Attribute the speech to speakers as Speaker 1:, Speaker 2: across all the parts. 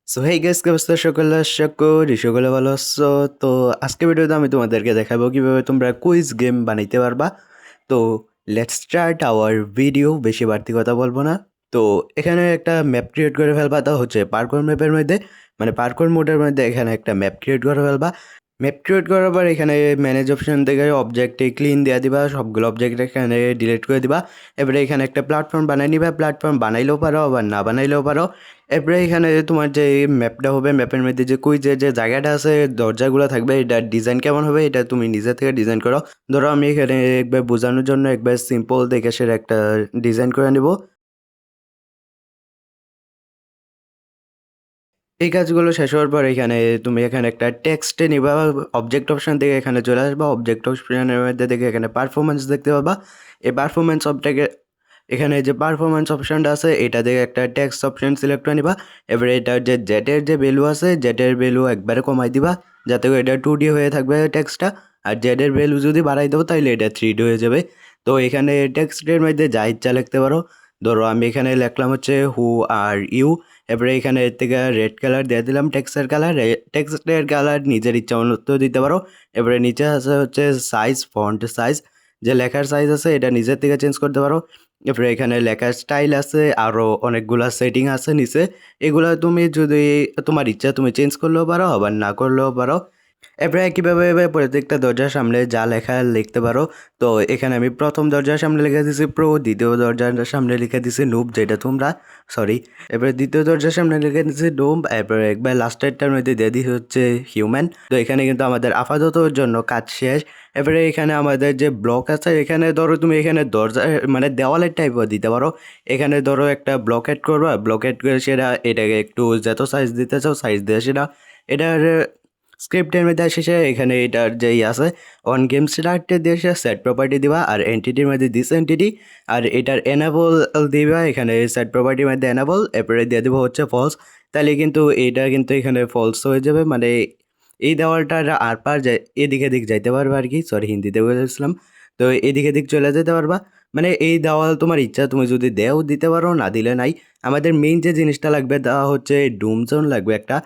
Speaker 1: So hey guys, কি অবস্থা? সকলে আশা করি সকলে ভালো আছো। তো আজকে ভিডিওতে আমি তোমাদেরকে দেখাবো কিভাবে তোমরা কুইজ গেম বানাইতে পারবা। তো লেটস স্টার্ট আওয়ার ভিডিও। বেশি বাড়তি কথা বলবো না। তো এখানে একটা ম্যাপ ক্রিয়েট করে ফেলবা, তা হচ্ছে পার্কোর ম্যাপের মধ্যে, মানে পার্কোর মোডের মধ্যে এখানে একটা ম্যাপ ক্রিয়েট করে ফেলবা। ম্যাপ ক্রিয়েট করার পর এখানে ম্যানেজ অপশন থেকে অবজেক্টে ক্লিন দিয়ে দিবা, সবগুলো অবজেক্ট এখানে ডিলিট করে দিবা। এবারে এখানে একটা প্ল্যাটফর্ম বানাই নিবা, প্ল্যাটফর্ম বানাইলেও পারো আবার না বানাইলেও পারো। এরপরে এখানে তোমার যে ম্যাপটা হবে, ম্যাপের মধ্যে যে কুইজের যে জায়গাটা আছে, দরজাগুলো থাকবে, এটার ডিজাইন কেমন হবে এটা তুমি নিজে থেকে ডিজাইন করো। ধরো আমি এখানে একবার বোঝানোর জন্য একবার সিম্পল দেখে সেটা একটা ডিজাইন করে নেব। এই কাজগুলো শেষ হওয়ার পর এখানে তুমি এখানে একটা টেক্সটে নিবা, অবজেক্ট অপশন থেকে এখানে চলে আসবা। অবজেক্ট অপশনের মধ্যে দেখে এখানে পারফরমেন্স দেখতে পাবা। এই পারফরমেন্স অবটাকে এখানে যে পারফরমেন্স অপশনটা আছে এটা থেকে একটা টেক্সট অপশন সিলেক্ট করে নিবা। এবারে এটার যে জেটের যে ভ্যালু আছে, জেটের ভ্যালু একবারে কমাই দিবা যাতে করে এটা 2D হয়ে থাকবে টেক্সটটা। আর জেডের ভ্যালু যদি বাড়াই দেবো তাহলে এটা 3D হয়ে যাবে। তো এখানে টেক্সটের মধ্যে যা ইচ্ছা লিখতে পারো। ধরো আমি এখানে লিখলাম হচ্ছে হু আর ইউ। এবারে এখানে এর থেকে রেড কালার দিয়ে দিলাম টেক্সটের কালার। টেক্সটের কালার নিজের ইচ্ছা মতো দিতে পারো। এবারে নিচে আছে হচ্ছে সাইজ, ফন্ট সাইজ, যে লেখার সাইজ আছে এটা নিজের থেকে চেঞ্জ করতে পারো। এরপরে এখানে লেখার স্টাইল আছে, আরও অনেকগুলা সেটিং আছে নিচে। এগুলো তুমি যদি তোমার ইচ্ছা তুমি চেঞ্জ করলেও পারো আবার না করলেও পারো। এরপরে কীভাবে প্রত্যেকটা দরজার সামনে যা লেখা লিখতে পারো। তো এখানে আমি প্রথম দরজার সামনে লিখে দিছি প্রো, দ্বিতীয় দরজার সামনে লিখে দিছি নুব, যেটা তোমরা সরি। এরপরে দ্বিতীয় দরজার সামনে লিখে দিছি ডোম। এরপরে একবার লাস্টেরটার মধ্যে দিয়ে দিই হচ্ছে হিউম্যান। তো এখানে কিন্তু আমাদের আপাততর জন্য কাজ শেষ। এবারে এখানে আমাদের যে ব্লক আছে, এখানে ধরো তুমি এখানে দরজা মানে দেওয়ালের টাইপও দিতে পারো। এখানে ধরো একটা ব্লক অ্যাড করবা, ব্লক অ্যাড করে সেটা এটাকে একটু যত সাইজ দিতে চাও সাইজ দিয়ে সেটা এটার স্ক্রিপ্টের মধ্যে শেষে এখানে এটার যেই আছে অন গেম স্টার্টে দিয়ে সেট প্রপার্টি দিবা, আর এন্টিটির মধ্যে দিস এন্টিটি, আর এটার এনাবল দিবা এখানে সেট প্রপার্টির মধ্যে এনাবল। এরপরে দিয়ে দেবো হচ্ছে ফলস। তাহলে কিন্তু এইটা কিন্তু এখানে ফলস হয়ে যাবে, মানে এই দেওয়ালটা আর পার যায় এদিকে দিক যাইতে পারবে আর কি। সরি, হিন্দিতে বলেছিলাম। তো এদিকে দিক চলে যেতে পারবা, মানে এই দেওয়াল তোমার ইচ্ছা, তুমি যদি দেও দিতে পারো, না দিলে নাই। আমাদের মেইন যে জিনিসটা লাগবে তা হচ্ছে ডুম জোন লাগবে একটা।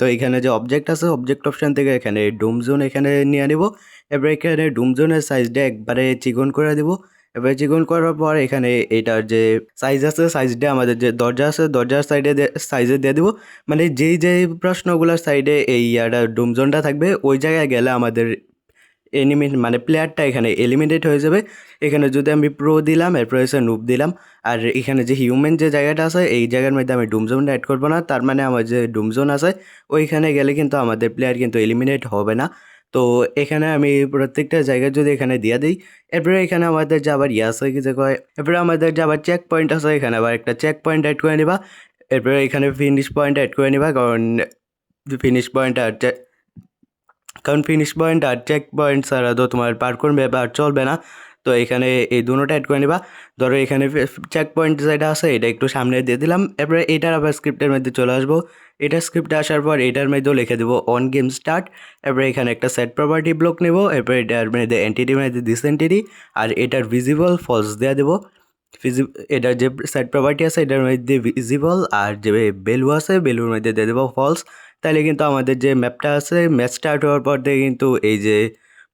Speaker 1: তো এখানে যে অবজেক্ট আছে, অবজেক্ট অপশন থেকে এখানে ডুম জোন এখানে নিয়ে নিব। এবার এখানে ডুম জোনের সাইজটা একবারে চিকন করে দিব। এবার চিকন করার পর এখানে এটার যে সাইজ আছে, সাইজটা আমাদের যে দরজা আছে দরজার সাইডে সাইজে দিয়ে দিব। মানে যেই যেই প্রশ্নগুলোর সাইডে এই ডুম জোনটা থাকবে ওই জায়গায় গেলে আমাদের এনিমি মানে প্লেয়ারটা এখানে এলিমিনেট হয়ে যাবে। এখানে যদি আমি প্রো দিলাম, এরপর এসে নুব দিলাম, আর এখানে যে হিউম্যান যে জায়গাটা আছে এই জায়গার মধ্যে আমি ডুমজোনটা অ্যাড করবো না, তার মানে আমার যে ডুমজোন আছে ওইখানে গেলে কিন্তু আমাদের প্লেয়ার কিন্তু এলিমিনেট হবে না। তো এখানে আমি প্রত্যেকটা জায়গায় যদি এখানে দিয়ে দিই, এরপরে এখানে আমাদের যে আবার আছে কি যে কয়, এরপরে আমাদের যে আবার চেক পয়েন্ট আছে এখানে আবার একটা চেক পয়েন্ট অ্যাড করে নিবা। এরপরে এখানে ফিনিশ পয়েন্ট অ্যাড করে নিবা, কারণ ফিনিশ পয়েন্ট আর ফিনিশ পয়েন্ট আর চেক পয়েন্ট ছাড়া তো তোমার পার্কুর ব্যাপার চলবে না। তো এখানে এই দুটোটা অ্যাড করে নিবা। ধরো এখানে চেক পয়েন্ট যেটা আছে এটা একটু সামনে দিয়ে দিলাম। এরপরে এটার আবার স্ক্রিপ্টের মধ্যে চলে আসবো। এটার স্ক্রিপ্টে আসার পর এটার মধ্যেও লিখে দেবো অন গেম স্টার্ট। এরপরে এখানে একটা সেট প্রপার্টি ব্লক নেব। এরপরে এটার মধ্যে এন্টিটির মধ্যে দিস এন্টিটি, আর এটার ভিজিবল ফলস দেওয়া দেবো। এটার যে সেট প্রপার্টি আছে এটার মধ্যে ভিজিবল, আর যে বেলু আছে বেলুর মধ্যে দিয়ে দেবো ফলস। তাহলে কিন্তু আমাদের যে ম্যাপটা আছে, ম্যাচ স্টার্ট হওয়ার পর থেকে কিন্তু এই যে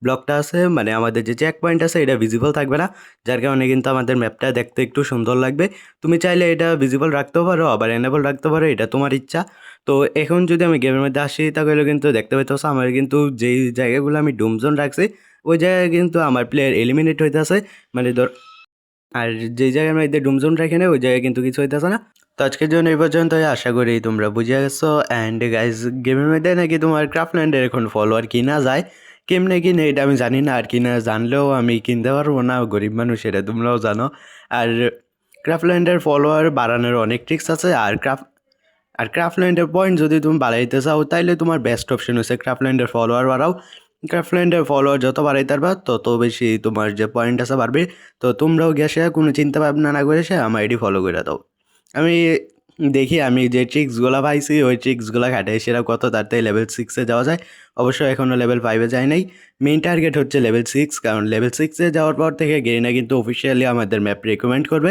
Speaker 1: ব্লকটা আছে মানে আমাদের যে চেক পয়েন্ট আছে এটা ভিজিবল থাকবে না, যার কারণে কিন্তু আমাদের ম্যাপটা দেখতে একটু সুন্দর লাগবে। তুমি চাইলে এটা ভিজিবল রাখতেও পারো আবার এনেবল রাখতে পারো, এটা তোমার ইচ্ছা। তো এখন যদি আমি গেমের মধ্যে আসি তাহলে কিন্তু দেখতে পাইতেছ আমার কিন্তু যেই জায়গাগুলো আমি ডুমজোন রাখছি ওই জায়গায় কিন্তু আমার প্লেয়ার এলিমিনেট হইতেছে। মানে ধর, আর যেই জায়গার মধ্যে ডুমজোন রাখে না ওই জায়গায় কিন্তু কিছু হইতেছে না। তো আজকের জন্য এই পর্যন্তই, আশা করি তোমরা বুঝে গেছো। অ্যান্ড গাইজ, গেমের মধ্যে নাকি তোমার ক্রাফটল্যান্ডের এখন ফলোয়ার কিনা যায়, কেমনে কিনে এটা আমি জানি না, আর কিনা জানলেও আমি কিনতে পারবো না, গরিব মানুষ, এটা তোমরাও জানো। আর ক্রাফটল্যান্ডের ফলোয়ার বাড়ানোর অনেক ট্রিক্স আছে। আর ক্রাফটল্যান্ডের পয়েন্ট যদি তুমি বাড়াইতে চাও তাইলে তোমার বেস্ট অপশন হচ্ছে ক্রাফটল্যান্ডের ফলোয়ার বাড়াও। ক্রাফটল্যান্ডের ফলোয়ার যত বাড়াইতে পারবা তত বেশি তোমার যে পয়েন্ট আছে বাড়বে। তো তোমরাও গেছে কোনো চিন্তা ভাবনা না করে সে আমার আইডি ফলো করে দাও। আমি দেখি আমি যে ট্রিক্সগুলো পাইছি ওই ট্রিক্সগুলো খাটাই সেটা কত তাড়াতাড়ি লেভেল 6-এ যাওয়া যায়। অবশ্য এখনও লেভেল 5-এ যায় নাই। মেইন টার্গেট হচ্ছে লেভেল 6, কারণ লেভেল 6-এ যাওয়ার পর থেকে গেরিনা কিন্তু অফিসিয়ালি আমাদের ম্যাপ রেকমেন্ড করবে।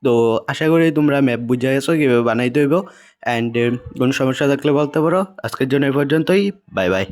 Speaker 1: তো আশা করি তোমরা ম্যাপ বুঝে গেছো কীভাবে বানাইতে হইব। অ্যান্ড কোনো সমস্যা থাকলে বলতে পারো। আজকের জন্য এই পর্যন্তই। Bye bye.